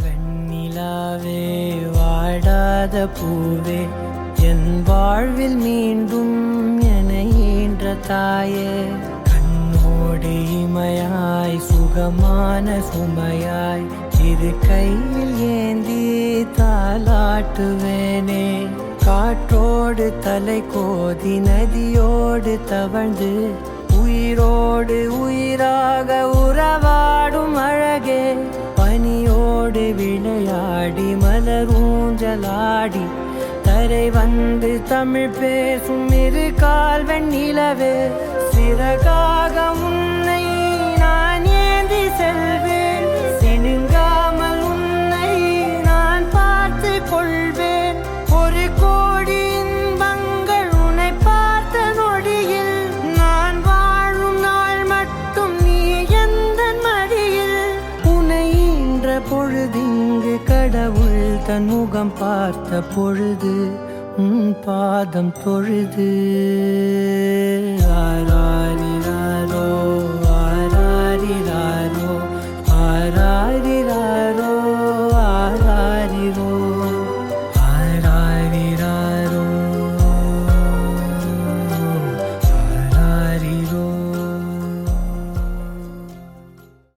வெண்ணிலாவே வாடாத பூவே என் வாழ்வில் மீண்டும் என ஈன்ற தாயே கண்ணோடு இமையாய் சுகமான சுமையாய் இது கையில் ஏந்தி தாலாட்டுவேனே காற்றோடு தலை கோதி நதியோடு தவழ்ந்து உயிரோடு உயிராக உறவாடும் அழகே பனியோடு விளையாடி மலரூஞ்சலாடி தரை வந்து தமிழ் பேசும் இரு கால் வெண்ணிலவே சிறகாக உன்னை நான் ஏந்தி செல்வேன் சினுங்காமல் உன்னை நான் பார்த்து கொள்வேன் ஒரு கோடி இன்பங்கள் உன்னை பார்த்த நொடியில் நான் வாழும் நாள் மட்டும் நீ எந்த மடியில் உன்னை ஈன்ற பொழுதிங்கு கடவுள் தன் முகம் பார்த்த பொழுது உன் பாதம் தொழுது